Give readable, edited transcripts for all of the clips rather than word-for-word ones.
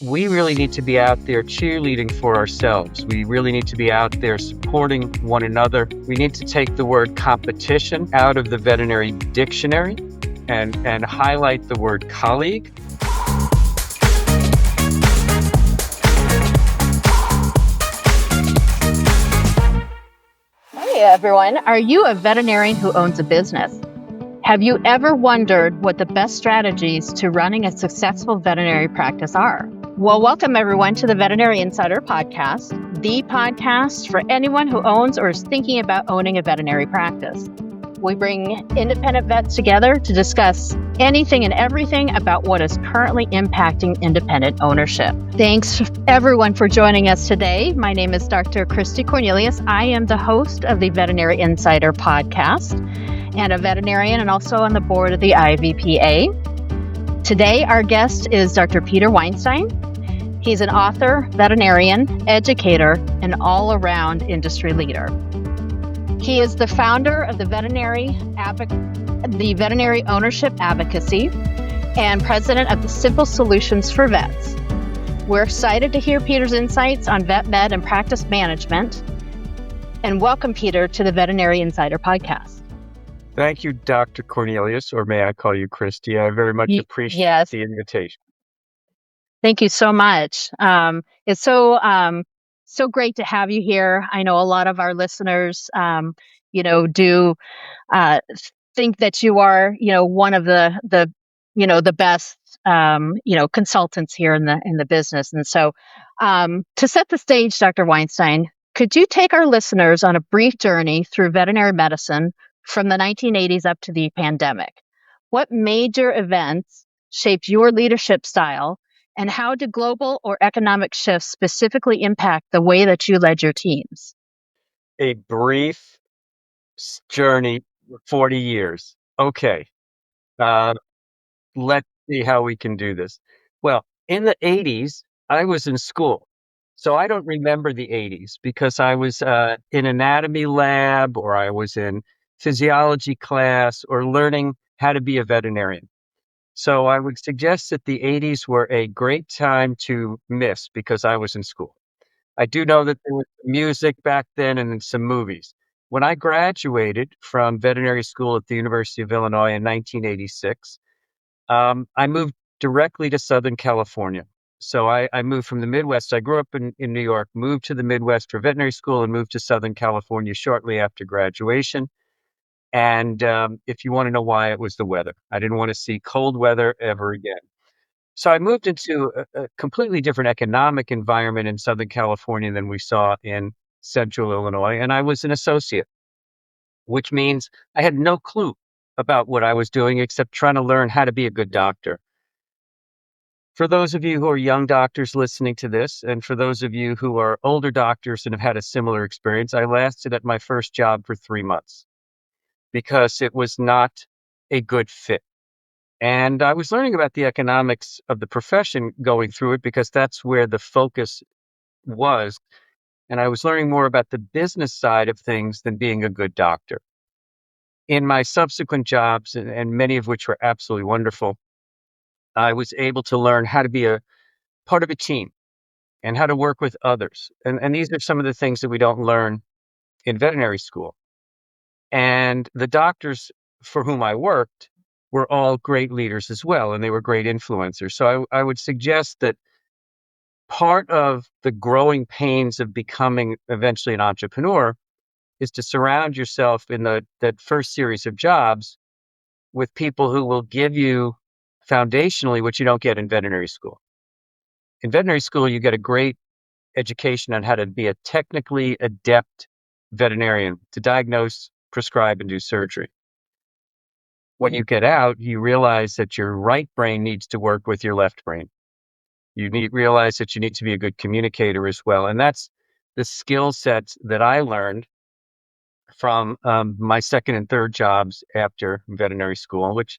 we really need to be out there cheerleading for ourselves. We really need to be out there supporting one another. We need to take the word competition out of the veterinary dictionary and highlight the word colleague. Hey everyone, are you a veterinarian who owns a business? Have you ever wondered what the best strategies to running a successful veterinary practice are? Well, welcome everyone to the Veterinary Insider Podcast, the podcast for anyone who owns or is thinking about owning a veterinary practice. We bring independent vets together to discuss anything and everything about what is currently impacting independent ownership. Thanks everyone for joining us today. My name is Dr. Christie Cornelius. I am the host of the Veterinary Insider Podcast and a veterinarian and also on the board of the IVPA. Today, our guest is Dr. Peter Weinstein. He's an author, veterinarian, educator, and all-around industry leader. He is the founder of the Veterinary Ownership Advocacy and president of the Simple Solutions for Vets. We're excited to hear Peter's insights on vet med and practice management. And welcome, Peter, to the Veterinary Insider Podcast. Thank you, Dr. Cornelius, or may I call you Christy? I very much appreciate the invitation. Thank you so much. It's so great to have you here. I know a lot of our listeners, do think that you are, one of the best, consultants here in the business. And so, to set the stage, Dr. Weinstein, could you take our listeners on a brief journey through veterinary medicine from the 1980s up to the pandemic? What major events shaped your leadership style? And how did global or economic shifts specifically impact the way that you led your teams? A brief journey, 40 years. Okay. Let's see how we can do this. Well, in the 80s, I was in school. So I don't remember the 80s because I was in anatomy lab or I was in physiology class or learning how to be a veterinarian. So I would suggest that the 80s were a great time to miss because I was in school. I do know that there was music back then and some movies. When I graduated from veterinary school at the University of Illinois in 1986, I moved directly to Southern California. So I moved from the Midwest. I grew up in New York, moved to the Midwest for veterinary school and moved to Southern California shortly after graduation. And if you want to know why, it was the weather. I didn't want to see cold weather ever again. So I moved into a completely different economic environment in Southern California than we saw in Central Illinois. And I was an associate, which means I had no clue about what I was doing except trying to learn how to be a good doctor. For those of you who are young doctors listening to this, and for those of you who are older doctors and have had a similar experience, I lasted at my first job for 3 months because it was not a good fit. And I was learning about the economics of the profession going through it because that's where the focus was. And I was learning more about the business side of things than being a good doctor. In my subsequent jobs, and many of which were absolutely wonderful, I was able to learn how to be a part of a team and how to work with others. And these are some of the things that we don't learn in veterinary school. And the doctors for whom I worked were all great leaders as well, and they were great influencers. So I would suggest that part of the growing pains of becoming eventually an entrepreneur is to surround yourself in that first series of jobs with people who will give you foundationally what you don't get in veterinary school. In veterinary school, you get a great education on how to be a technically adept veterinarian to diagnose, prescribe, and do surgery. When you get out, you realize that your right brain needs to work with your left brain. You realize that you need to be a good communicator as well. And that's the skill sets that I learned from my second and third jobs after veterinary school, which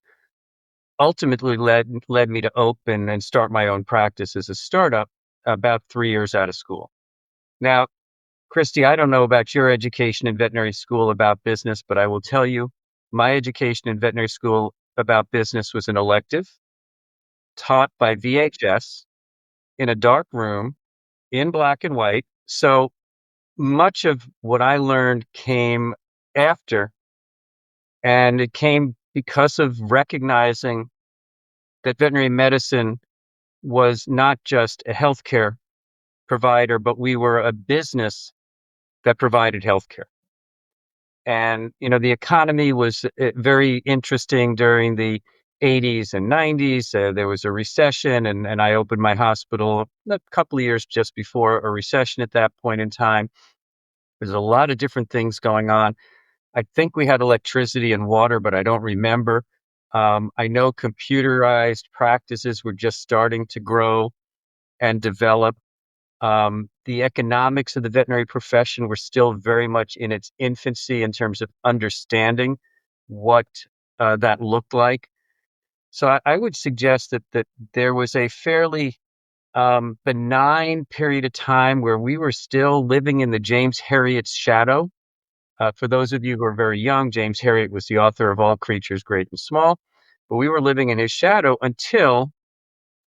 ultimately led me to open and start my own practice as a startup about 3 years out of school. Now, Christy, I don't know about your education in veterinary school about business, but I will tell you, my education in veterinary school about business was an elective taught by VHS in a dark room in black and white. So much of what I learned came after, and it came because of recognizing that veterinary medicine was not just a healthcare provider, but we were a business that provided healthcare. And, the economy was very interesting during the 80s and 90s. There was a recession, and I opened my hospital a couple of years just before a recession at that point in time. There's a lot of different things going on. I think we had electricity and water, but I don't remember. I know computerized practices were just starting to grow and develop. The economics of the veterinary profession were still very much in its infancy in terms of understanding what that looked like. So I would suggest that there was a fairly benign period of time where we were still living in the James Herriot's shadow. For those of you who are very young, James Herriot was the author of All Creatures Great and Small, but we were living in his shadow until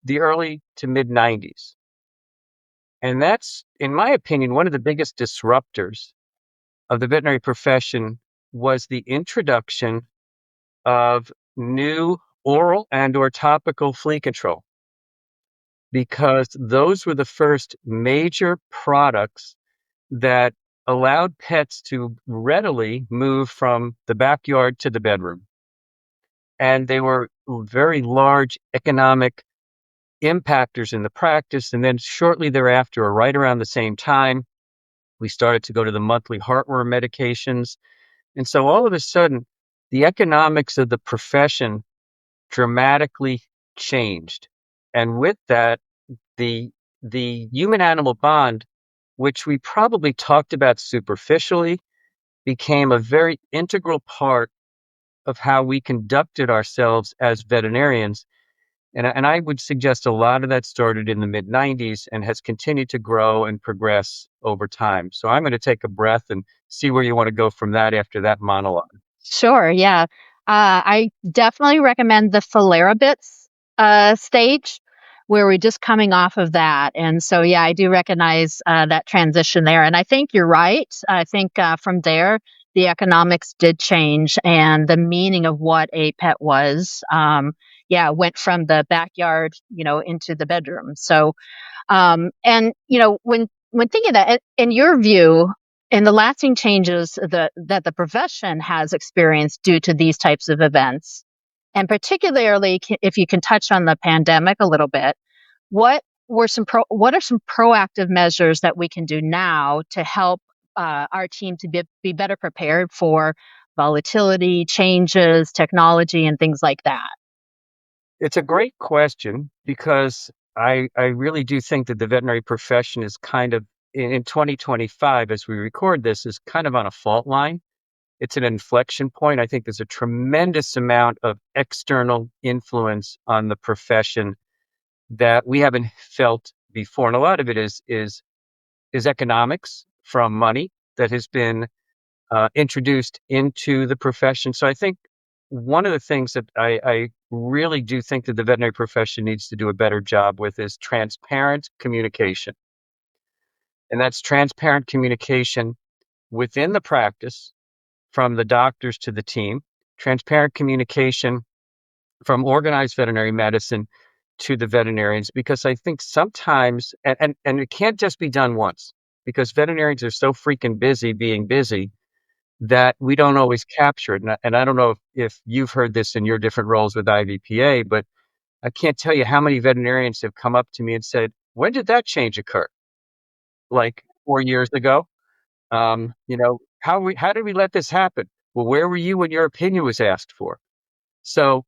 the early to mid 90s. And that's, in my opinion, one of the biggest disruptors of the veterinary profession was the introduction of new oral and or topical flea control, because those were the first major products that allowed pets to readily move from the backyard to the bedroom. And they were very large economic impactors in the practice. And then shortly thereafter, or right around the same time, we started to go to the monthly heartworm medications. And so all of a sudden, the economics of the profession dramatically changed. And with that, the human animal bond, which we probably talked about superficially, became a very integral part of how we conducted ourselves as veterinarians. And I would suggest a lot of that started in the mid 90s and has continued to grow and progress over time. So I'm going to take a breath and see where you want to go from that after that monologue. Sure, yeah. I definitely recommend the Filaribits stage, where we're just coming off of that. And so, yeah, I do recognize that transition there. And I think you're right. I think from there, the economics did change and the meaning of what a pet was, went from the backyard, into the bedroom. So, and when thinking that, in your view, and the lasting changes that the profession has experienced due to these types of events, and particularly if you can touch on the pandemic a little bit, what are some proactive measures that we can do now to help our team to be better prepared for volatility, changes, technology, and things like that? It's a great question, because I really do think that the veterinary profession is kind of in 2025, as we record this, is kind of on a fault line. It's an inflection point. I think there's a tremendous amount of external influence on the profession that we haven't felt before. And a lot of it is economics from money that has been introduced into the profession. So I think one of the things that I really do think that the veterinary profession needs to do a better job with is transparent communication. And that's transparent communication within the practice, from the doctors to the team, transparent communication from organized veterinary medicine to the veterinarians, because I think sometimes, and it can't just be done once, because veterinarians are so freaking busy being busy that we don't always capture it. And I don't know if you've heard this in your different roles with IVPA, but I can't tell you how many veterinarians have come up to me and said, when did that change occur? Like 4 years ago? How did we let this happen? Well, where were you when your opinion was asked for? So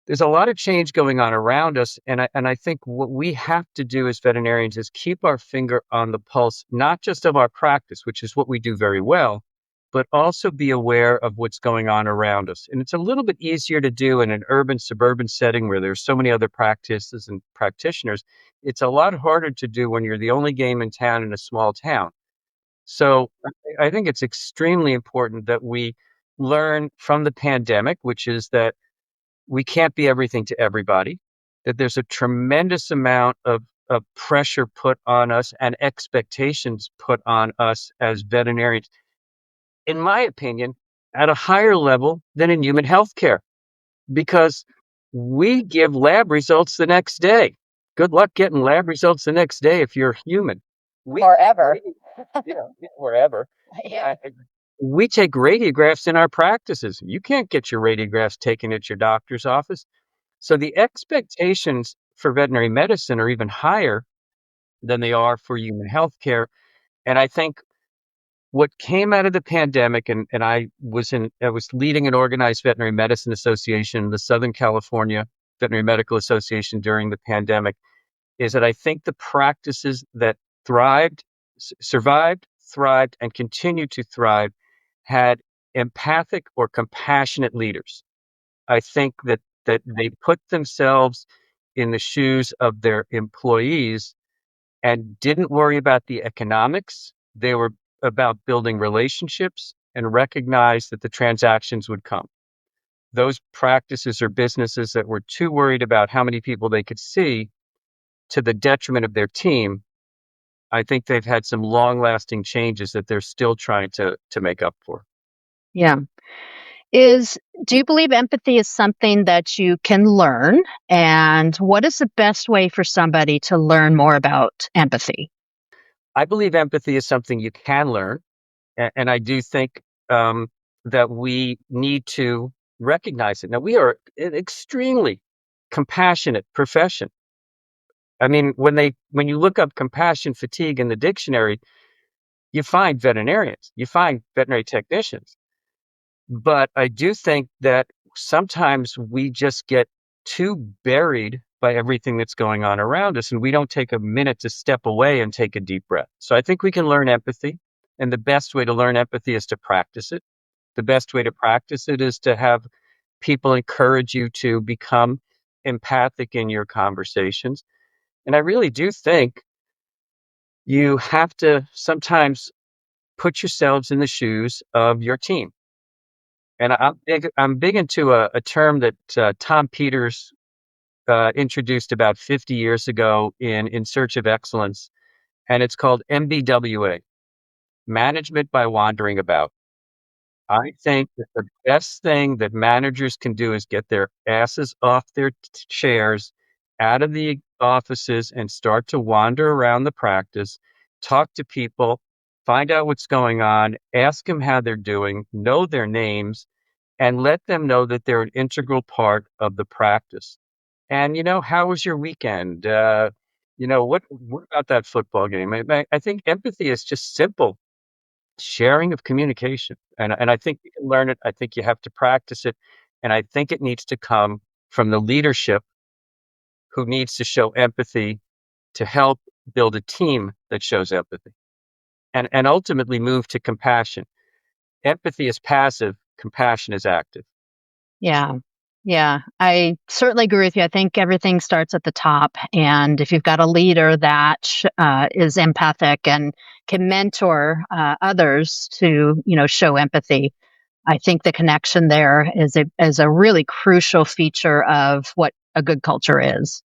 there's a lot of change going on around us. And I think what we have to do as veterinarians is keep our finger on the pulse, not just of our practice, which is what we do very well, but also be aware of what's going on around us. And it's a little bit easier to do in an urban, suburban setting where there's so many other practices and practitioners. It's a lot harder to do when you're the only game in town in a small town. So I think it's extremely important that we learn from the pandemic, which is that we can't be everything to everybody, that there's a tremendous amount of of pressure put on us and expectations put on us as veterinarians, in my opinion, at a higher level than in human healthcare, because we give lab results the next day. Good luck getting lab results the next day if you're human. Or ever. Or ever. Yeah. We take radiographs in our practices. You can't get your radiographs taken at your doctor's office. So the expectations for veterinary medicine are even higher than they are for human healthcare. And I think what came out of the pandemic, and I was leading an organized veterinary medicine association, the Southern California Veterinary Medical Association, during the pandemic, is that I think the practices that thrived, survived, thrived, and continue to thrive had empathic or compassionate leaders. I think that they put themselves in the shoes of their employees and didn't worry about the economics. They were about building relationships and recognized that the transactions would come. Those practices or businesses that were too worried about how many people they could see to the detriment of their team, I think they've had some long-lasting changes that they're still trying to make up for. Yeah. Do you believe empathy is something that you can learn? And what is the best way for somebody to learn more about empathy? I believe empathy is something you can learn, and I do think that we need to recognize it. Now, we are an extremely compassionate profession. I mean, when you look up compassion fatigue in the dictionary, you find veterinarians, you find veterinary technicians. But I do think that sometimes we just get too buried by everything that's going on around us, and we don't take a minute to step away and take a deep breath. So I think we can learn empathy, and the best way to learn empathy is to practice it. The best way to practice it is to have people encourage you to become empathic in your conversations. And I really do think you have to sometimes put yourselves in the shoes of your team. And I'm big into a term that Tom Peters introduced about 50 years ago in Search of Excellence, and it's called MBWA, Management by Wandering About. I think that the best thing that managers can do is get their asses off their chairs, out of the offices, and start to wander around the practice, talk to people, find out what's going on, ask them how they're doing, know their names, and let them know that they're an integral part of the practice. And, how was your weekend? What about that football game? I think empathy is just simple sharing of communication. And I think you can learn it. I think you have to practice it. And I think it needs to come from the leadership who needs to show empathy to help build a team that shows empathy and ultimately move to compassion. Empathy is passive, compassion is active. Yeah. Yeah. I certainly agree with you. I think everything starts at the top. And if you've got a leader that is empathic and can mentor others to, show empathy, I think the connection there is a really crucial feature of what a good culture is.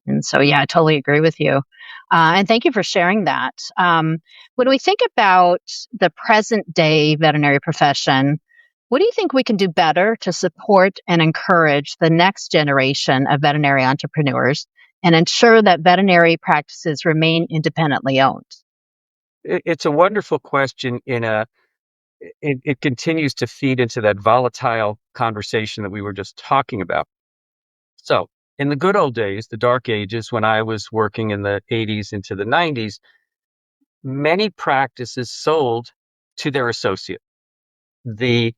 And so, yeah, I totally agree with you. And thank you for sharing that. When we think about the present day veterinary profession, what do you think we can do better to support and encourage the next generation of veterinary entrepreneurs and ensure that veterinary practices remain independently owned? It's a wonderful question. It continues to feed into that volatile conversation that we were just talking about. So, in the good old days, the dark ages, when I was working in the 80s into the 90s, many practices sold to their associate. The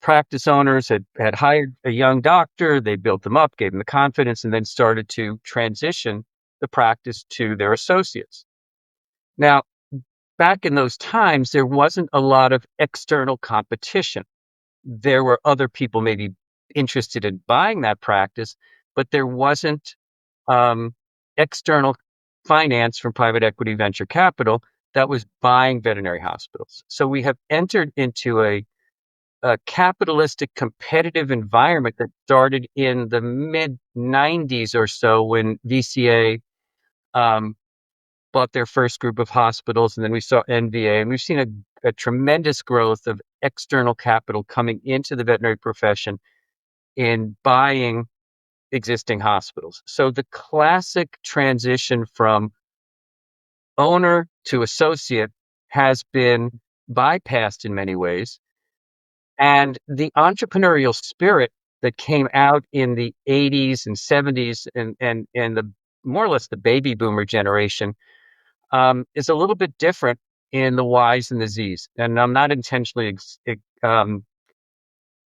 practice owners had hired a young doctor, they built them up, gave them the confidence, and then started to transition the practice to their associates. Now, back in those times, there wasn't a lot of external competition. There were other people maybe interested in buying that practice, but there wasn't external finance from private equity venture capital that was buying veterinary hospitals. So we have entered into a capitalistic competitive environment that started in the mid 90s or so when VCA bought their first group of hospitals, and then we saw NVA, and we've seen a tremendous growth of external capital coming into the veterinary profession in buying existing hospitals. So the classic transition from owner to associate has been bypassed in many ways. And the entrepreneurial spirit that came out in the 80s and 70s and the more or less the baby boomer generation is a little bit different in the Ys and the Zs. And I'm not intentionally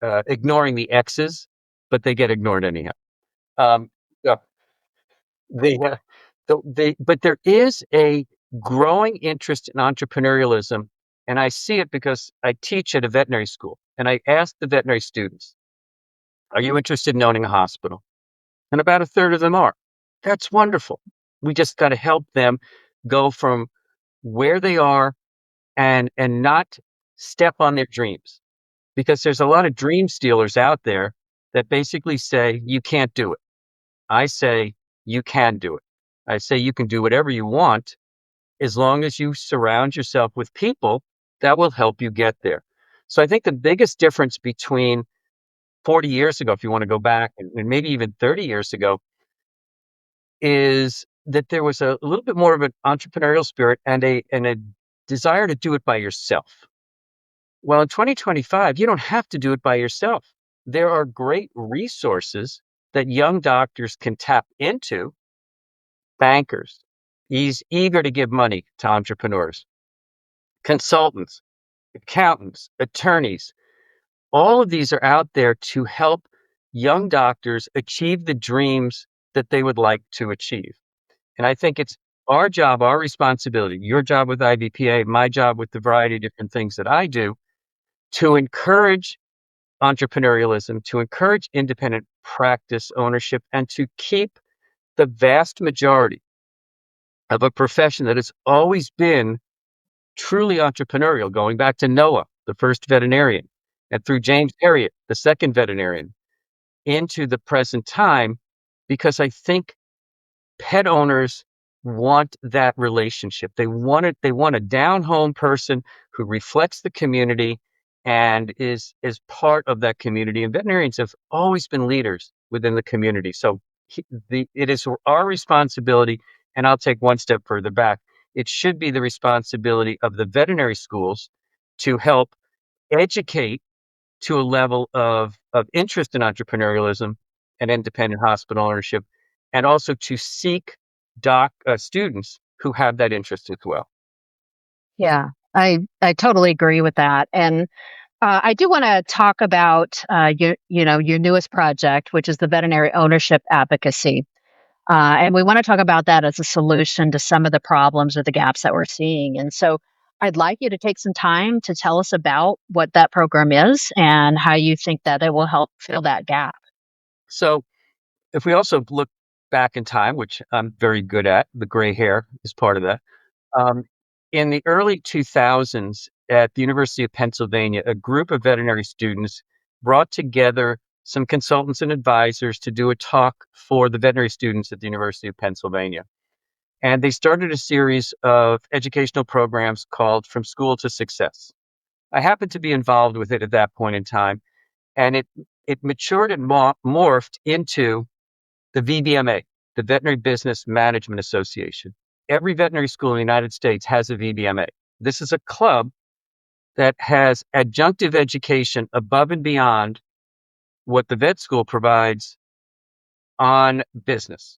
ignoring the X's, but they get ignored anyhow. Um, yeah, the, but there is a growing interest in entrepreneurialism. And I see it because I teach at a veterinary school. And I ask the veterinary students, are you interested in owning a hospital? And about a third of them are. That's wonderful. We just got to help them go from where they are and not step on their dreams, because there's a lot of dream stealers out there that basically say you can't do it. I say you can do it. I say you can do whatever you want as long as you surround yourself with people that will help you get there. So I think the biggest difference between 40 years ago, if you want to go back, and maybe even 30 years ago, is that there was a little bit more of an entrepreneurial spirit and a desire to do it by yourself. Well, in 2025, you don't have to do it by yourself. There are great resources that young doctors can tap into. Bankers, he's eager to give money to entrepreneurs, consultants, accountants, attorneys. All of these are out there to help young doctors achieve the dreams that they would like to achieve. And I think it's our job, our responsibility, your job with IVPA, my job with the variety of different things that I do, to encourage entrepreneurialism, to encourage independent practice ownership, and to keep the vast majority of a profession that has always been truly entrepreneurial, going back to Noah, the first veterinarian, and through James Herriot, the second veterinarian, into the present time, because I think pet owners want that relationship. They want it. They want a down home person who reflects the community and is part of that community. And veterinarians have always been leaders within the community. So it is our responsibility. And I'll take one step further back. It should be the responsibility of the veterinary schools to help educate to a level of interest in entrepreneurialism and independent hospital ownership, and also to seek students who have that interest as well. Yeah, I totally agree with that. And I do want to talk about your newest project, which is the Veterinary Ownership Advocacy. And we want to talk about that as a solution to some of the problems or the gaps that we're seeing. And so I'd like you to take some time to tell us about what that program is and how you think that it will help fill that gap. So if we also look back in time, which I'm very good at, the gray hair is part of that. Um, in the early 2000s at the University of Pennsylvania, a group of veterinary students brought together some consultants and advisors to do a talk for the veterinary students at the University of Pennsylvania. And they started a series of educational programs called From School to Success. I happened to be involved with it at that point in time, and it matured and morphed into the VBMA, the Veterinary Business Management Association. Every veterinary school in the United States has a VBMA. This is a club that has adjunctive education above and beyond what the vet school provides on business.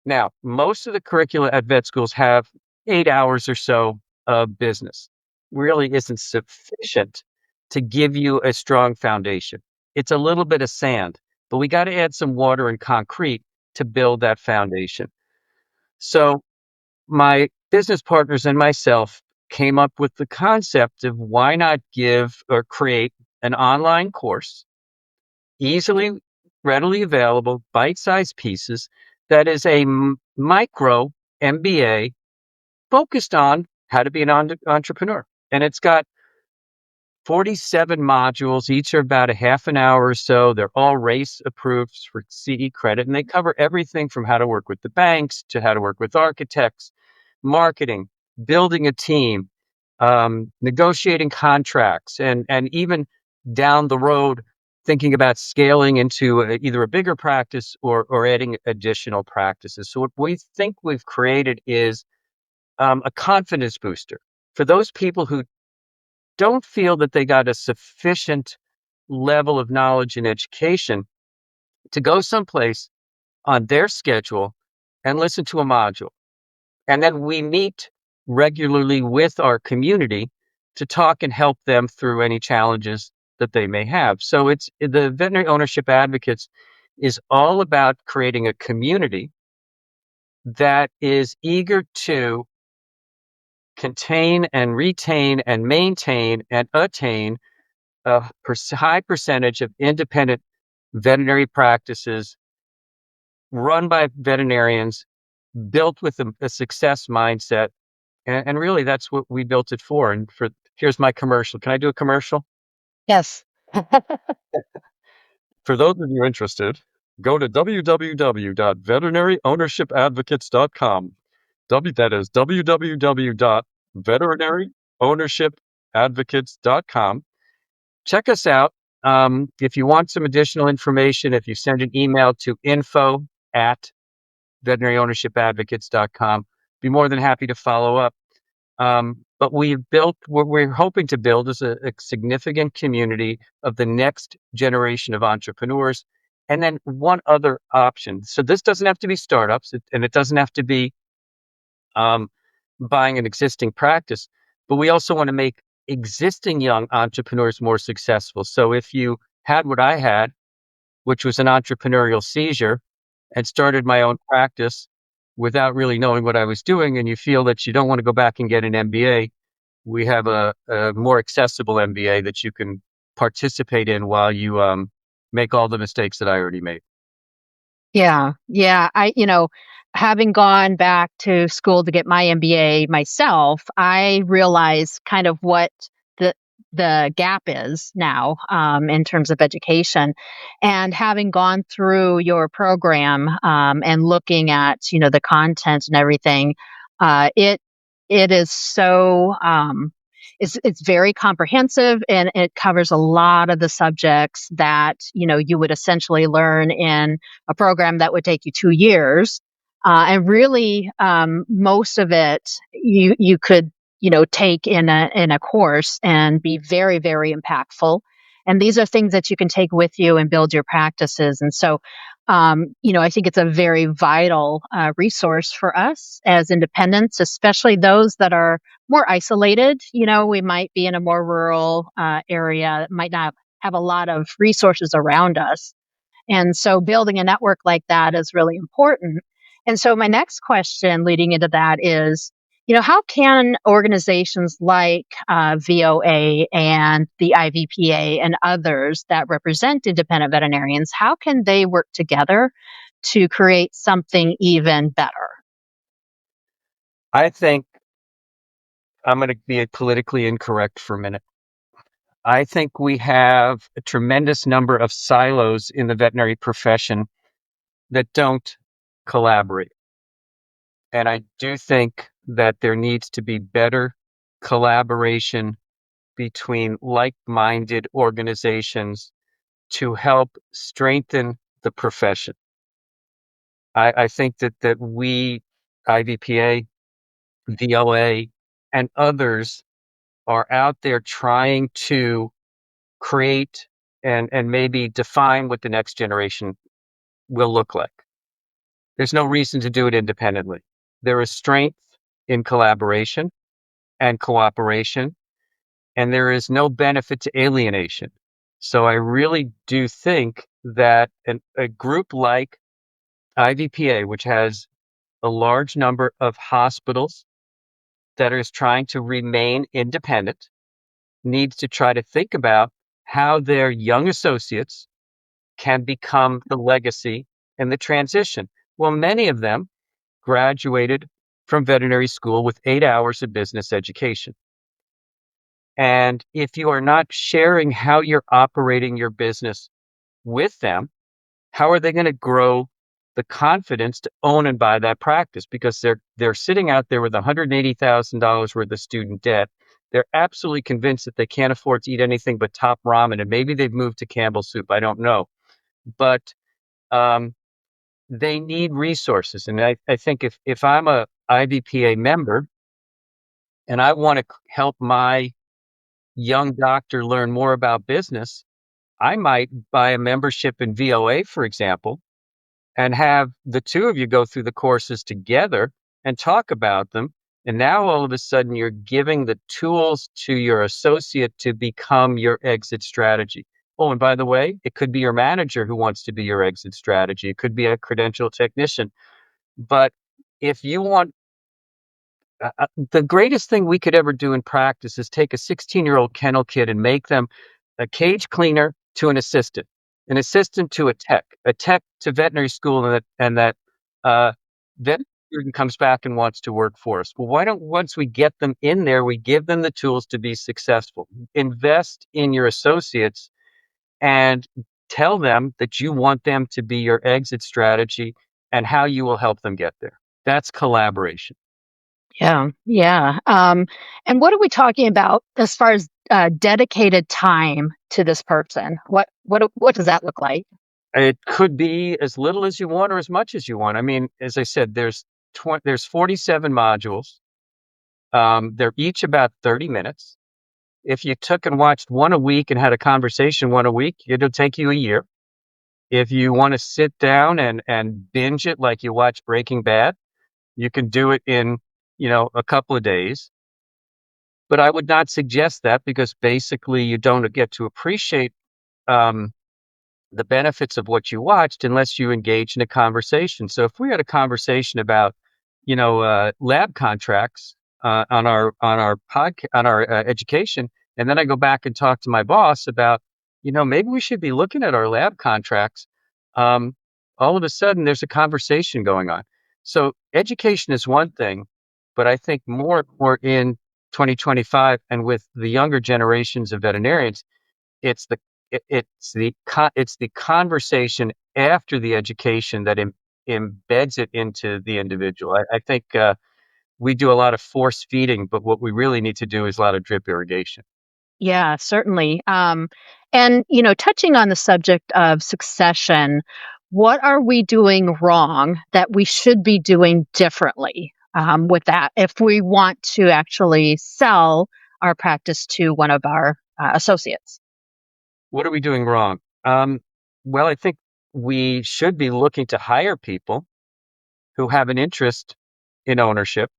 Now, most of the curricula at vet schools have 8 hours or so of business. Really isn't sufficient to give you a strong foundation. It's a little bit of sand, but we got to add some water and concrete to build that foundation. So my business partners and myself came up with the concept of why not give or create an online course, easily, readily available, bite-sized pieces, that is a micro MBA focused on how to be an entrepreneur. And it's got 47 modules, each are about a half an hour or so. They're all race approved for CE credit, and they cover everything from how to work with the banks to how to work with architects, marketing, building a team, negotiating contracts, and even down the road, thinking about scaling into either a bigger practice or adding additional practices. So what we think we've created is a confidence booster for those people who don't feel that they got a sufficient level of knowledge and education to go someplace on their schedule and listen to a module. And then we meet regularly with our community to talk and help them through any challenges that they may have. So it's the Veterinary Ownership Advocates is all about creating a community that is eager to contain and retain and maintain and attain a high percentage of independent veterinary practices run by veterinarians, built with a success mindset. And really, that's what we built it for. And here's my commercial. Can I do a commercial? Yes. For those of you interested, go to www.veterinaryownrshipadvocates.com. That is www.veterinaryownrshipadvocates.com. Check us out. If you want some additional information, if you send an email to info@veterinaryownrshipadvocates.com, be more than happy to follow up. But what we're hoping to build is a significant community of the next generation of entrepreneurs. And then one other option. So this doesn't have to be startups, and it doesn't have to be um, buying an existing practice, but we also want to make existing young entrepreneurs more successful. So if you had what I had, which was an entrepreneurial seizure, and started my own practice without really knowing what I was doing, and you feel that you don't want to go back and get an MBA, we have a more accessible MBA that you can participate in while you make all the mistakes that I already made. Yeah. Yeah. Having gone back to school to get my MBA myself, I realize kind of what the the gap is now in terms of education. And having gone through your program and looking at, the content and everything, it is so it's very comprehensive, and it covers a lot of the subjects that, you would essentially learn in a program that would take you 2 years. And really, most of it you could, take in a course and be very, very impactful. And these are things that you can take with you and build your practices. And so, I think it's a very vital resource for us as independents, especially those that are more isolated. We might be in a more rural area that might not have a lot of resources around us. And so building a network like that is really important. And so my next question leading into that is, how can organizations like VOA and the IVPA and others that represent independent veterinarians, how can they work together to create something even better? I think I'm going to be politically incorrect for a minute. I think we have a tremendous number of silos in the veterinary profession that don't collaborate. And I do think that there needs to be better collaboration between like-minded organizations to help strengthen the profession. I think that we, IVPA, VOA, and others are out there trying to create and maybe define what the next generation will look like. There's no reason to do it independently. There is strength in collaboration and cooperation, and there is no benefit to alienation. So I really do think that a group like IVPA, which has a large number of hospitals that is trying to remain independent, needs to try to think about how their young associates can become the legacy and the transition. Well, many of them graduated from veterinary school with 8 hours of business education. And if you are not sharing how you're operating your business with them, how are they going to grow the confidence to own and buy that practice? Because they're sitting out there with $180,000 worth of student debt. They're absolutely convinced that they can't afford to eat anything but top ramen, and maybe they've moved to Campbell Soup. I don't know, but um, they need resources. And I think if I'm a IVPA member and I want to help my young doctor learn more about business, I might buy a membership in VOA, for example, and have the two of you go through the courses together and talk about them. And now all of a sudden you're giving the tools to your associate to become your exit strategy. Oh, and by the way, it could be your manager who wants to be your exit strategy. It could be a credential technician. But if you want the greatest thing we could ever do in practice is take a 16-year-old kennel kid and make them a cage cleaner to an assistant to a tech to veterinary school, and that vet student comes back and wants to work for us. Well, why don't once we get them in there, we give them the tools to be successful. Invest in your associates and tell them that you want them to be your exit strategy and how you will help them get there. That's collaboration. Yeah, yeah. And what are we talking about as far as dedicated time to this person? What does that look like? It could be as little as you want or as much as you want. I mean, as I said, there's 47 modules. They're each about 30 minutes. If you took and watched one a week and had a conversation one a week, it'll take you a year. If you want to sit down and binge it like you watch Breaking Bad, you can do it in, a couple of days. But I would not suggest that because basically you don't get to appreciate um, the benefits of what you watched unless you engage in a conversation. So if we had a conversation about, lab contracts on our podcast on our education, and then I go back and talk to my boss about, maybe we should be looking at our lab contracts. Um, all of a sudden, there's a conversation going on. So education is one thing, but I think more in 2025 and with the younger generations of veterinarians, it's the it's the conversation after the education that embeds it into the individual. I think we do a lot of force feeding, but what we really need to do is a lot of drip irrigation. Yeah, certainly. And touching on the subject of succession, what are we doing wrong that we should be doing differently with that if we want to actually sell our practice to one of our associates? What are we doing wrong? Well, I think we should be looking to hire people who have an interest in ownership.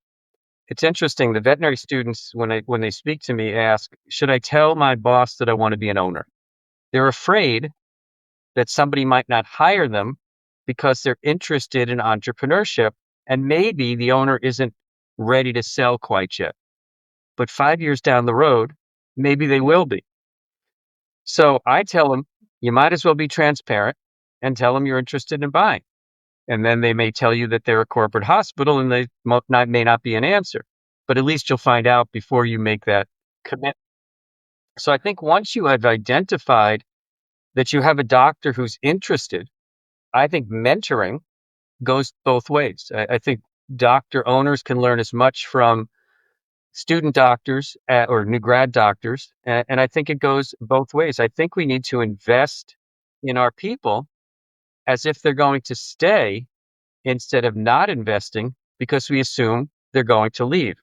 It's interesting. The veterinary students, when they speak to me, ask, "Should I tell my boss that I want to be an owner?" They're afraid that somebody might not hire them because they're interested in entrepreneurship, and maybe the owner isn't ready to sell quite yet. But 5 years down the road, maybe they will be. So I tell them, you might as well be transparent and tell them you're interested in buying. And then they may tell you that they're a corporate hospital and they may not be an answer. But at least you'll find out before you make that commitment. So I think once you have identified that you have a doctor who's interested, I think mentoring goes both ways. I think doctor owners can learn as much from student doctors or new grad doctors. And I think it goes both ways. I think we need to invest in our people as if they're going to stay instead of not investing because we assume they're going to leave.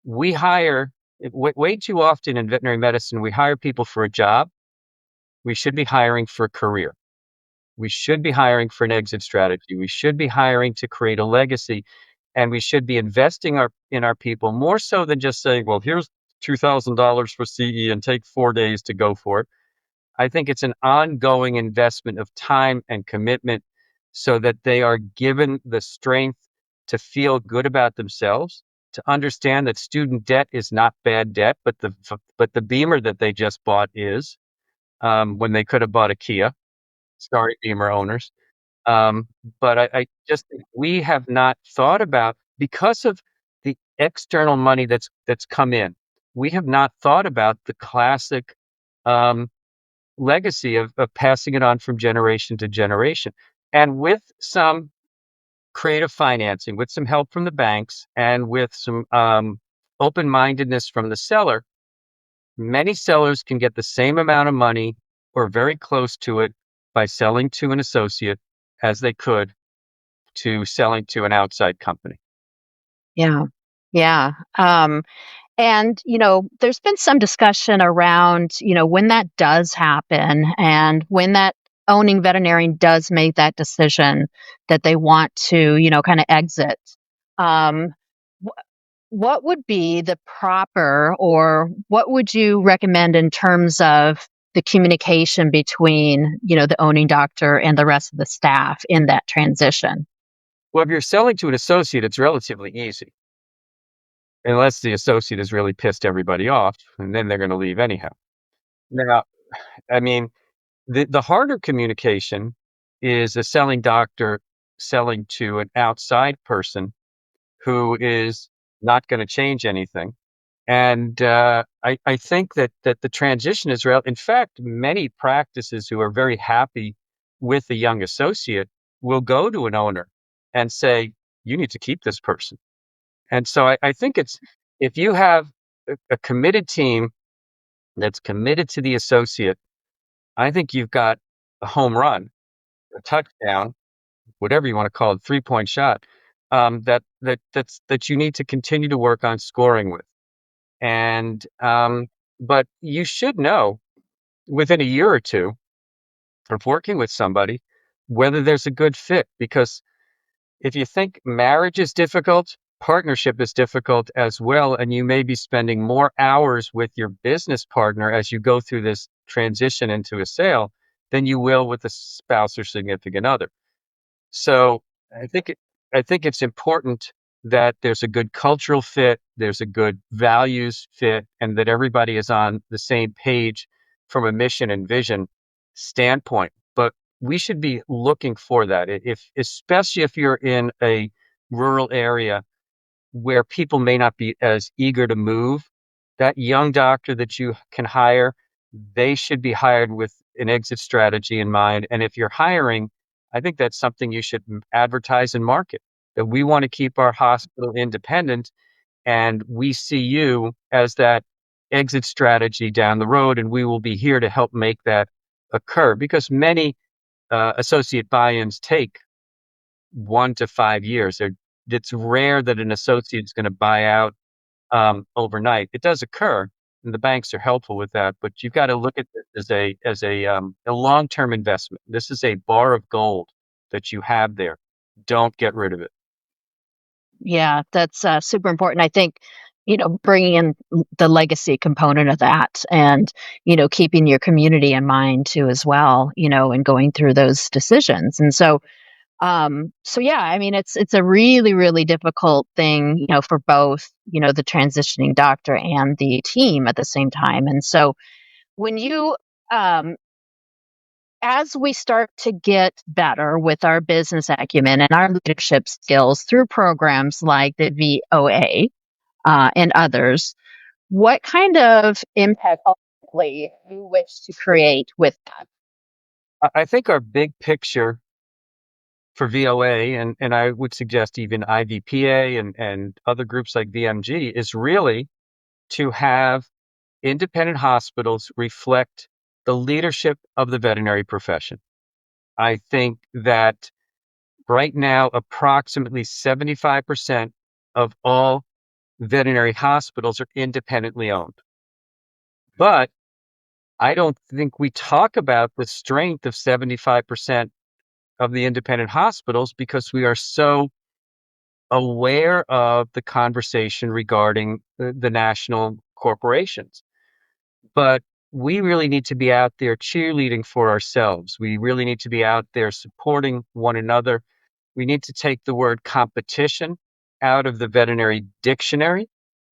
We hire way too often in veterinary medicine, we hire people for a job. We should be hiring for a career. We should be hiring for an exit strategy. We should be hiring to create a legacy, and we should be investing in our people more so than just saying, "Well, here's $2,000 for CE and take 4 days to go for it." I think it's an ongoing investment of time and commitment so that they are given the strength to feel good about themselves, to understand that student debt is not bad debt, but the Beamer that they just bought is, when they could have bought a Kia. Sorry, Beamer owners. Um, but I just think we have not thought about because of the external money that's come in. we have not thought about the classic um, legacy of passing it on from generation to generation. And with some creative financing, with some help from the banks, and with some open-mindedness from the seller, many sellers can get the same amount of money or very close to it by selling to an associate as they could to selling to an outside company. Yeah. Yeah. And, there's been some discussion around, when that does happen and when that owning veterinarian does make that decision that they want to, kind of exit. Um, wh- what would be the proper, or what would you recommend in terms of the communication between, the owning doctor and the rest of the staff in that transition? Well, if you're selling to an associate, it's relatively easy, unless the associate has really pissed everybody off, and then they're going to leave anyhow. Now, I mean, the harder communication is a selling doctor selling to an outside person who is not going to change anything. And I think that the transition is real. In fact, many practices who are very happy with a young associate will go to an owner and say, "You need to keep this person." And so I think it's, if you have a committed team that's committed to the associate, I think you've got a home run, a touchdown, whatever you want to call it, 3-point shot, that you need to continue to work on scoring with. And but you should know within a year or two of working with somebody whether there's a good fit, because if you think marriage is difficult, partnership is difficult as well, and you may be spending more hours with your business partner as you go through this transition into a sale than you will with a spouse or significant other. So I think it, I think it's important that there's a good cultural fit, there's a good values fit, and that everybody is on the same page from a mission and vision standpoint. But we should be looking for that. If especially if you're in a rural area where people may not be as eager to move, that young doctor that you can hire, they should be hired with an exit strategy in mind. And if you're hiring, I think that's something you should advertise and market, that we want to keep our hospital independent and we see you as that exit strategy down the road. And we will be here to help make that occur, because many associate buy-ins take 1 to 5 years. It's rare that an associate is going to buy out overnight. It does occur, and the banks are helpful with that. But you've got to look at this as a long-term investment. This is a bar of gold that you have there. Don't get rid of it. Yeah, that's super important. I think, bringing in the legacy component of that and, keeping your community in mind too, as well, and going through those decisions. And so yeah, I mean, it's a really, really difficult thing, for both, the transitioning doctor and the team at the same time. And so when um, as we start to get better with our business acumen and our leadership skills through programs like the VOA and others, what kind of impact ultimately you wish to create with that? I think our big picture for VOA, and I would suggest even IVPA and other groups like VMG, is really to have independent hospitals reflect the leadership of the veterinary profession. I think that right now, approximately 75% of all veterinary hospitals are independently owned. But I don't think we talk about the strength of 75% of the independent hospitals, because we are so aware of the conversation regarding the national corporations. But we really need to be out there cheerleading for ourselves. We really need to be out there supporting one another. We need to take the word competition out of the veterinary dictionary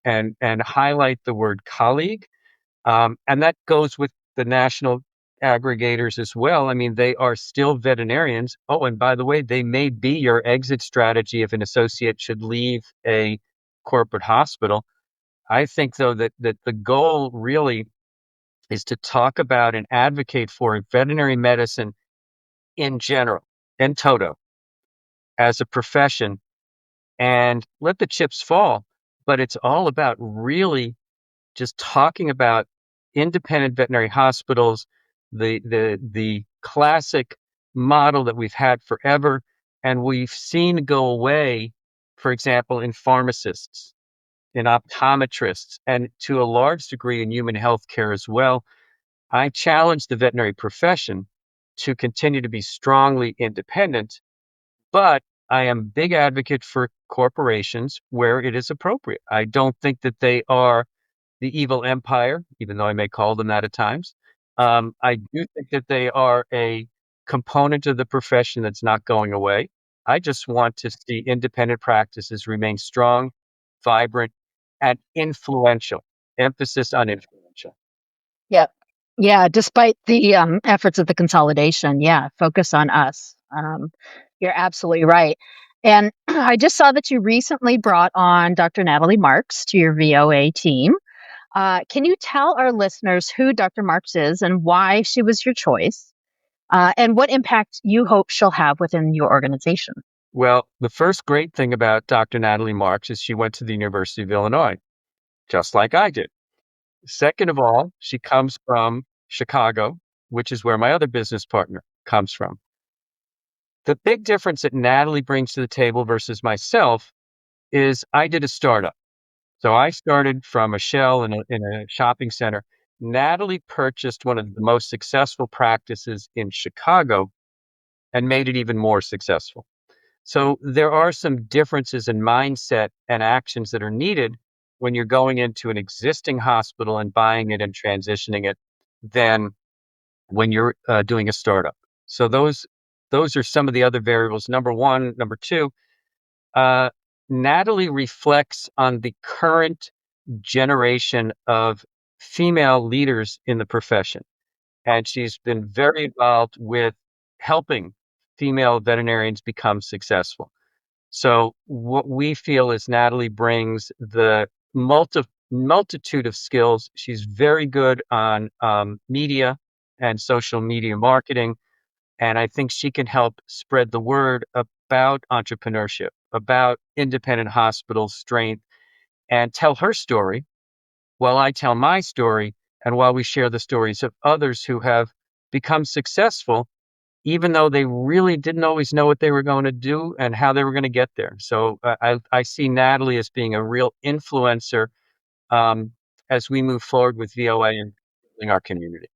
and highlight the word colleague. And that goes with the national aggregators as well. I mean, they are still veterinarians. Oh, and by the way, they may be your exit strategy if an associate should leave a corporate hospital. I think, though, that the goal really is to talk about and advocate for veterinary medicine in general, in toto, as a profession, and let the chips fall. But it's all about really just talking about independent veterinary hospitals, the classic model that we've had forever, and we've seen go away, for example, in pharmacists, in optometrists, and to a large degree in human health care as well. I challenge the veterinary profession to continue to be strongly independent, but I am a big advocate for corporations where it is appropriate. I don't think that they are the evil empire, even though I may call them that at times. I do think that they are a component of the profession that's not going away. I just want to see independent practices remain strong, vibrant, and influential. Emphasis on influential. Yeah. Yeah. Despite the efforts of the consolidation, yeah, focus on us. You're absolutely right. And I just saw that you recently brought on Dr. Natalie Marks to your VOA team. Can you tell our listeners who Dr. Marks is and why she was your choice, and what impact you hope she'll have within your organization? Well, the first great thing about Dr. Natalie Marks is she went to the University of Illinois, just like I did. Second of all, she comes from Chicago, which is where my other business partner comes from. The big difference that Natalie brings to the table versus myself is I did a startup. So I started from a shell in a shopping center. Natalie purchased one of the most successful practices in Chicago and made it even more successful. So there are some differences in mindset and actions that are needed when you're going into an existing hospital and buying it and transitioning it than when you're doing a startup. So those are some of the other variables. Number one, number two, uh, Natalie reflects on the current generation of female leaders in the profession, and she's been very involved with helping female veterinarians become successful. So what we feel is Natalie brings the multitude of skills. She's very good on media and social media marketing. And I think she can help spread the word about entrepreneurship, about independent hospital strength, and tell her story while I tell my story and while we share the stories of others who have become successful even though they really didn't always know what they were going to do and how they were going to get there. So I see Natalie as being a real influencer um, as we move forward with VOA and building our community.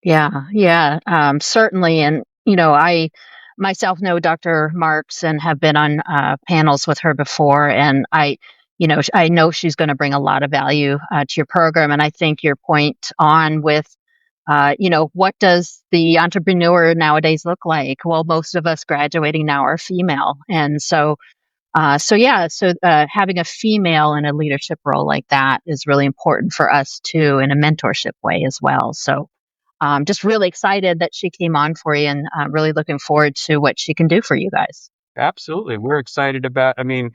Yeah, yeah, certainly. And, I myself know Dr. Marks and have been on panels with her before. And I know she's going to bring a lot of value to your program. And I think your point on with, what does the entrepreneur nowadays look like? Well, most of us graduating now are female. And so having a female in a leadership role like that is really important for us too, in a mentorship way as well. So, just really excited that she came on for you, and really looking forward to what she can do for you guys. Absolutely. We're excited about, I mean,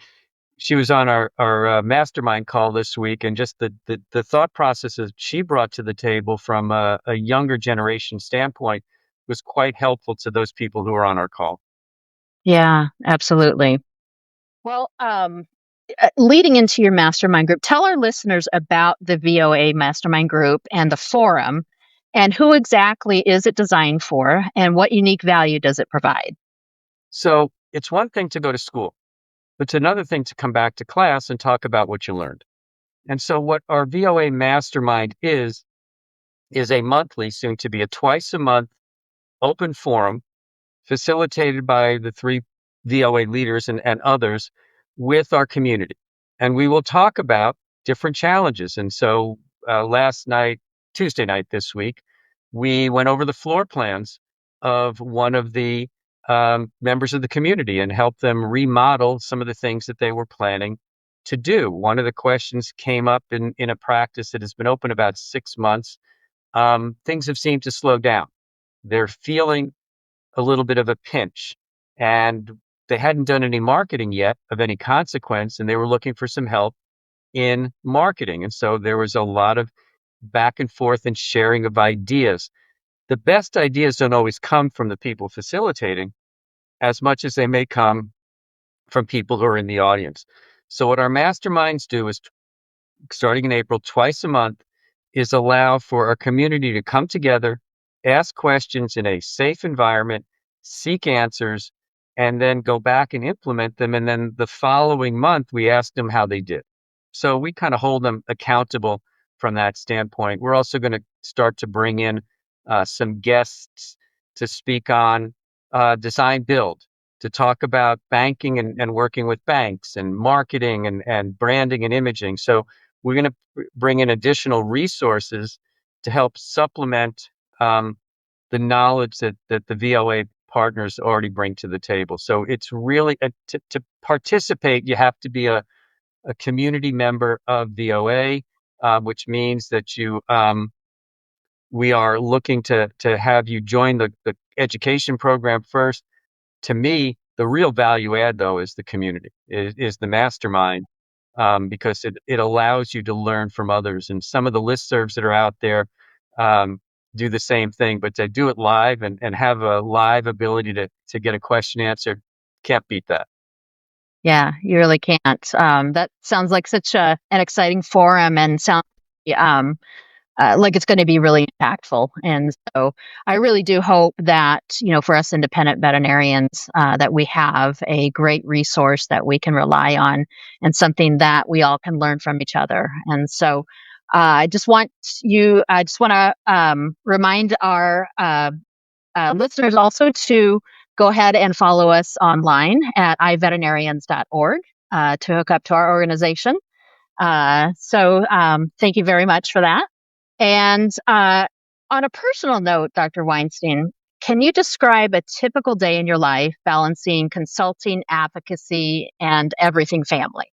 she was on our mastermind call this week, and just the thought processes she brought to the table from a younger generation standpoint was quite helpful to those people who are on our call. Yeah, absolutely. Well, leading into your mastermind group, tell our listeners about the VOA mastermind group and the forum, and who exactly is it designed for, and what unique value does it provide? So it's one thing to go to school. It's another thing to come back to class and talk about what you learned. And so what our VOA Mastermind is a monthly, soon to be a twice a month open forum facilitated by the three VOA leaders and others with our community. And we will talk about different challenges. And so last night, Tuesday night this week, we went over the floor plans of one of the members of the community and helped them remodel some of the things that they were planning to do. One of the questions came up in a practice that has been open about 6 months. Things have seemed to slow down. They're feeling a little bit of a pinch, and they hadn't done any marketing yet of any consequence, and they were looking for some help in marketing. And so there was a lot of back and forth and sharing of ideas. The best ideas don't always come from the people facilitating as much as they may come from people who are in the audience. So what our masterminds do is, starting in April, twice a month, is allow for our community to come together, ask questions in a safe environment, seek answers, and then go back and implement them. And then the following month, we ask them how they did. So we kind of hold them accountable from that standpoint. We're also going to start to bring in some guests to speak on design build, to talk about banking and working with banks and marketing and branding and imaging. So we're going to bring in additional resources to help supplement the knowledge that the VOA partners already bring to the table. So it's really to participate, you have to be a community member of VOA, which means that we are looking to have you join the education program first. To me, the real value add, though, is the community, is the mastermind, because it allows you to learn from others. And some of the listservs that are out there do the same thing, but to do it live and have a live ability to get a question answered, can't beat that. Yeah, you really can't. That sounds like such an exciting forum, and sounds um, like it's going to be really impactful. And so I really do hope that, for us independent veterinarians, that we have a great resource that we can rely on and something that we all can learn from each other. And so I just want to remind our listeners also to go ahead and follow us online at iveterinarians.org to hook up to our organization. Thank you very much for that. And on a personal note, Dr. Weinstein, can you describe a typical day in your life balancing consulting, advocacy, and everything family?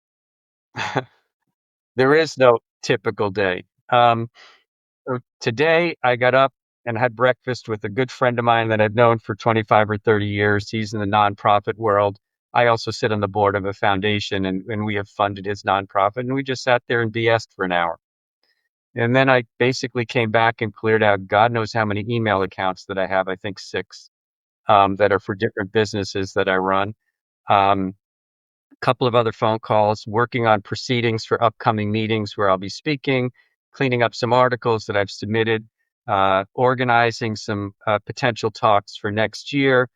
There is no typical day. So today, I got up and had breakfast with a good friend of mine that I've known for 25 or 30 years. He's in the nonprofit world. I also sit on the board of a foundation, and we have funded his nonprofit. And we just sat there and BS'd for an hour. And then I basically came back and cleared out God knows how many email accounts that I have. I think 6, that are for different businesses that I run. Um, Couple of other phone calls, working on proceedings for upcoming meetings where I'll be speaking, cleaning up some articles that I've submitted, organizing some potential talks for next year,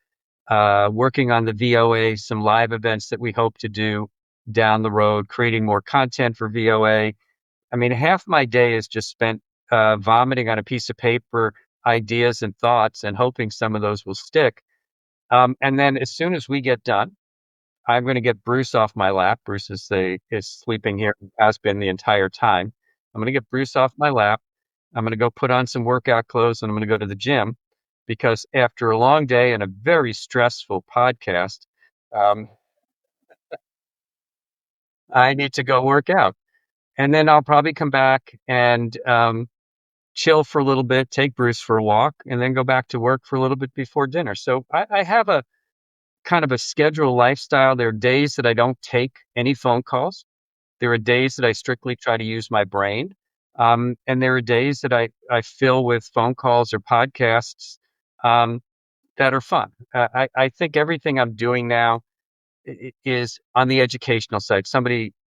working on the VOA, some live events that we hope to do down the road, creating more content for VOA. I mean, half my day is just spent vomiting on a piece of paper ideas and thoughts and hoping some of those will stick. And then as soon as we get done, I'm going to get Bruce off my lap. Bruce is sleeping here, has been the entire time. I'm going to get Bruce off my lap. I'm going to go put on some workout clothes and I'm going to go to the gym because after a long day and a very stressful podcast, um, I need to go work out. And then I'll probably come back and chill for a little bit, take Bruce for a walk, and then go back to work for a little bit before dinner. So I have a kind of a scheduled lifestyle. There are days that I don't take any phone calls. There are days that I strictly try to use my brain. And there are days that I fill with phone calls or podcasts that are fun. I think everything I'm doing now is on the educational side.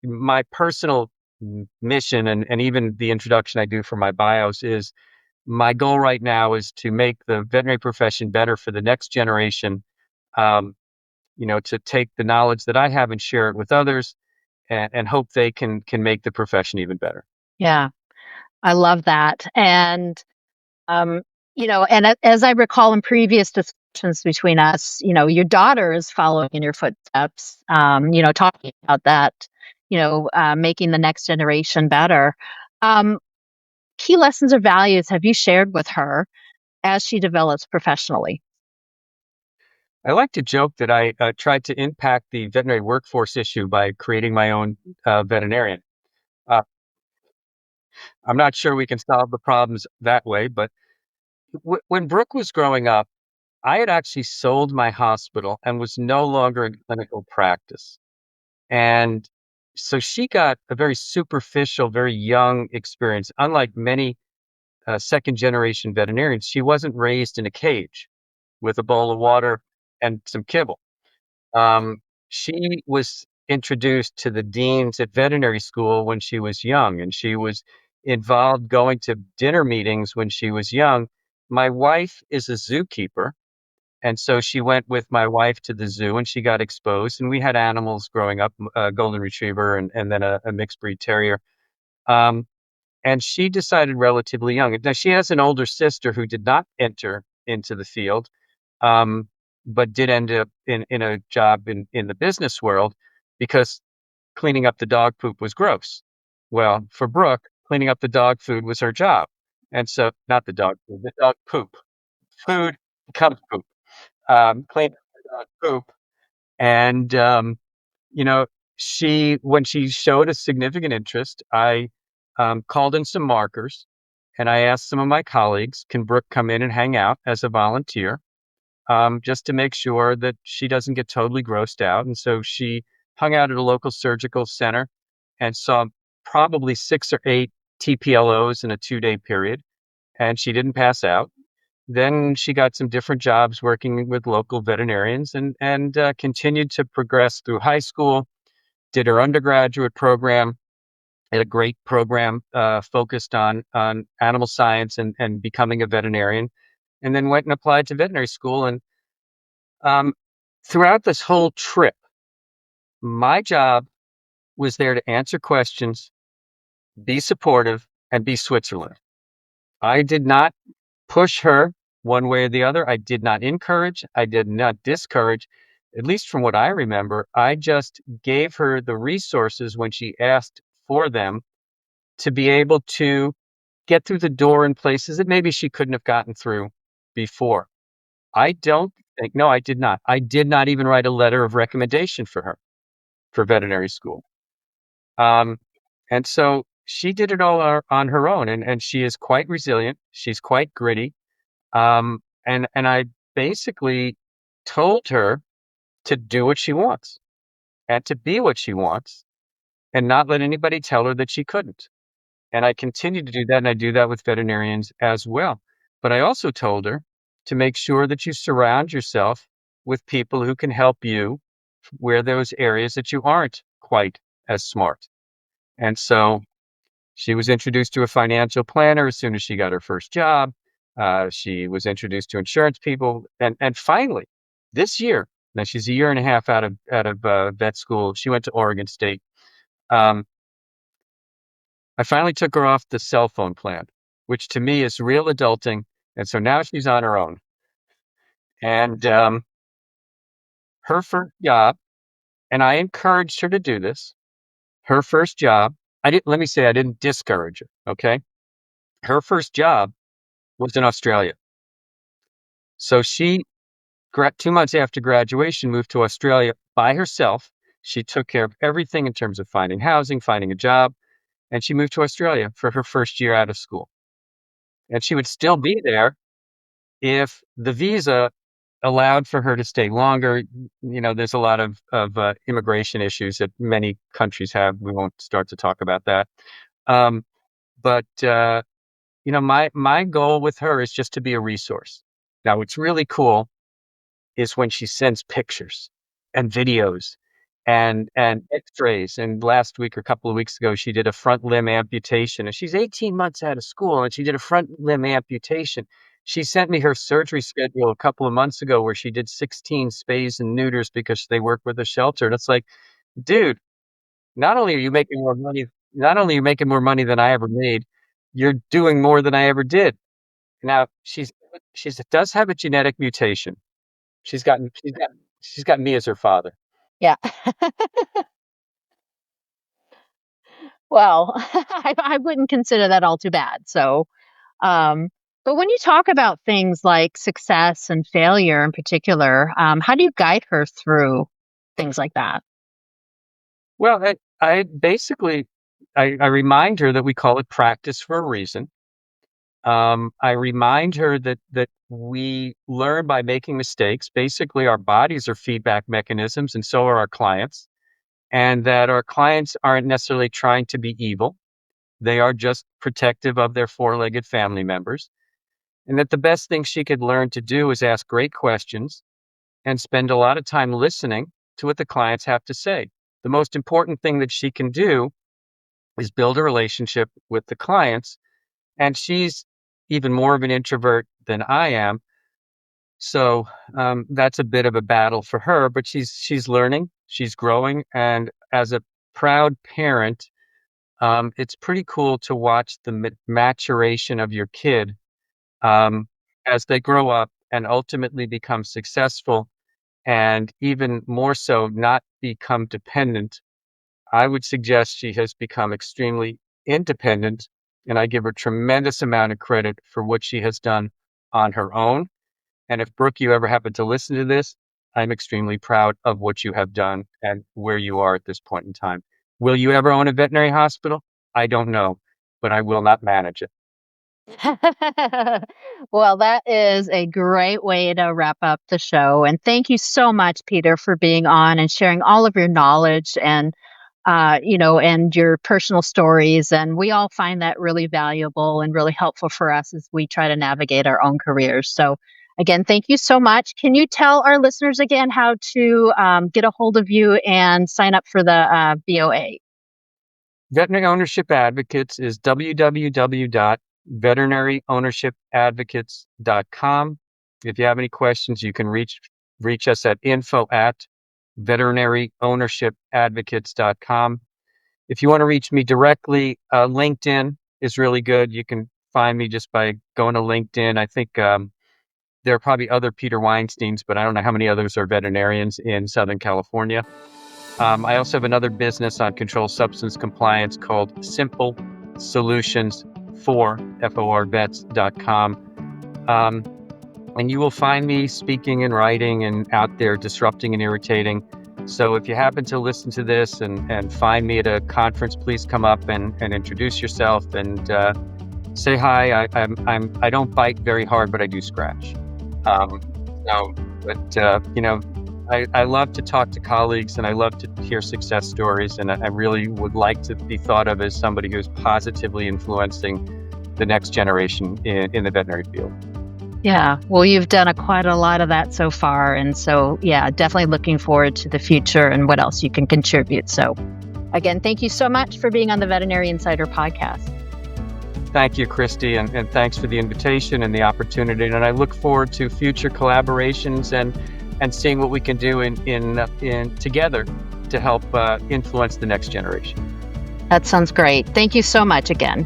My personal mission and even the introduction I do for my bios is my goal right now is to make the veterinary profession better for the next generation. Um, to take the knowledge that I have and share it with others and hope they can make the profession even better. Yeah, I love that. And Um, as I recall in previous discussions between us, your daughter is following in your footsteps, talking about that, making the next generation better. Um, Key lessons or values have you shared with her as she develops professionally? I like to joke that I tried to impact the veterinary workforce issue by creating my own veterinarian. Uh, I'm not sure we can solve the problems that way, but when Brooke was growing up, I had actually sold my hospital and was no longer in clinical practice. And So she got a very superficial, very young experience. Unlike many second generation veterinarians, she wasn't raised in a cage with a bowl of water and some kibble. Um, she was introduced to the deans at veterinary school when she was young, and she was involved going to dinner meetings when she was young. My wife is a zookeeper, and so she went with my wife to the zoo and she got exposed. And we had animals growing up, a golden retriever and then a mixed breed terrier. Um, and she decided relatively young. Now, she has an older sister who did not enter into the field, um, but did end up in a job in the business world because cleaning up the dog poop was gross. Well, for Brooke, cleaning up the dog food was her job. And so, not the dog food, the dog poop. Food becomes poop. Clean up the dog poop. And, you know, when she showed a significant interest, I called in some markers and I asked some of my colleagues, can Brooke come in and hang out as a volunteer? Just to make sure that she doesn't get totally grossed out. And so she hung out at a local surgical center and saw probably 6 or 8 TPLOs in a 2-day period, and she didn't pass out. Then she got some different jobs working with local veterinarians and continued to progress through high school, did her undergraduate program at a great program focused on animal science and becoming a veterinarian, and then went and applied to veterinary school. And um, throughout this whole trip, my job was there to answer questions, be supportive, and be Switzerland. I did not push her one way or the other. I did not encourage. I did not discourage. At least from what I remember, I just gave her the resources when she asked for them to be able to get through the door in places that maybe she couldn't have gotten through before. I don't think, no, I did not. I did not even write a letter of recommendation for her for veterinary school. Um, and so she did it all on her own, and she is quite resilient. She's quite gritty. And I basically told her to do what she wants and to be what she wants and not let anybody tell her that she couldn't. And I continue to do that, and I do that with veterinarians as well. But I also told her to make sure that you surround yourself with people who can help you where those areas that you aren't quite as smart. And so she was introduced to a financial planner as soon as she got her first job. She was introduced to insurance people, and finally, this year, now she's a year and a half out of vet school. She went to Oregon State. Um, I finally took her off the cell phone plan, which to me is real adulting, and so now she's on her own. And her first job, and I encouraged her to do this. Her first job, I didn't. Let me say, I didn't discourage her. Okay, her first job was in Australia. So she, 2 months after graduation, moved to Australia by herself. She took care of everything in terms of finding housing, finding a job, and she moved to Australia for her first year out of school. And she would still be there if the visa allowed for her to stay longer. There's a lot of immigration issues that many countries have. We won't start to talk about that. Um, but my goal with her is just to be a resource. Now, what's really cool is when she sends pictures and videos and x-rays. And last week or a couple of weeks ago, she did a front limb amputation, and she's 18 months out of school and she did a front limb amputation. She sent me her surgery schedule a couple of months ago where she did 16 spays and neuters because they work with a shelter. And it's like, dude, not only are you making more money, not only are you making more money than I ever made, you're doing more than I ever did. Now she's does have a genetic mutation. She's got me as her father. Yeah. Well, I wouldn't consider that all too bad. So, um, but when you talk about things like success and failure in particular, how do you guide her through things like that? Well, I basically I remind her that we call it practice for a reason. I remind her that we learn by making mistakes. Basically, our bodies are feedback mechanisms, and so are our clients. and that our clients aren't necessarily trying to be evil. They are just protective of their four-legged family members, and that the best thing she could learn to do is ask great questions and spend a lot of time listening to what the clients have to say. The most important thing that she can do is build a relationship with the clients. And she's even more of an introvert than I am. So that's a bit of a battle for her, but she's learning, she's growing. And as a proud parent, it's pretty cool to watch the maturation of your kid as they grow up and ultimately become successful, and even more so, not become dependent. I would suggest she has become extremely independent, and I give her tremendous amount of credit for what she has done on her own. And if, Brooke, you ever happen to listen to this, I'm extremely proud of what you have done and where you are at this point in time. Will you ever own a veterinary hospital? I don't know, but I will not manage it. Well, that is a great way to wrap up the show. And thank you so much, Peter, for being on and sharing all of your knowledge and and your personal stories. And we all find that really valuable and really helpful for us as we try to navigate our own careers. So again, thank you so much. Can you tell our listeners again how to get a hold of you and sign up for the VOA? Veterinary Ownership Advocates is www.veterinaryownrshipadvocates.com. If you have any questions, you can reach us at info@veterinaryownrshipadvocates.com. If you want to reach me directly, LinkedIn is really good. You can find me just by going to LinkedIn. I think there are probably other Peter Weinsteins, but I don't know how many others are veterinarians in Southern California. I also have another business on controlled substance compliance called Simple Solutions for FORvets.com. And you will find me speaking and writing and out there disrupting and irritating. So if you happen to listen to this and find me at a conference, please come up and introduce yourself and say hi. I don't bite very hard, but I do scratch. I love to talk to colleagues and I love to hear success stories. And I really would like to be thought of as somebody who's positively influencing the next generation in the veterinary field. Yeah, well, you've done quite a lot of that so far. And so, yeah, definitely looking forward to the future and what else you can contribute. So, again, thank you so much for being on the Veterinary Insider Podcast. Thank you, Christie, and thanks for the invitation and the opportunity. And I look forward to future collaborations and seeing what we can do in together to help influence the next generation. That sounds great. Thank you so much again.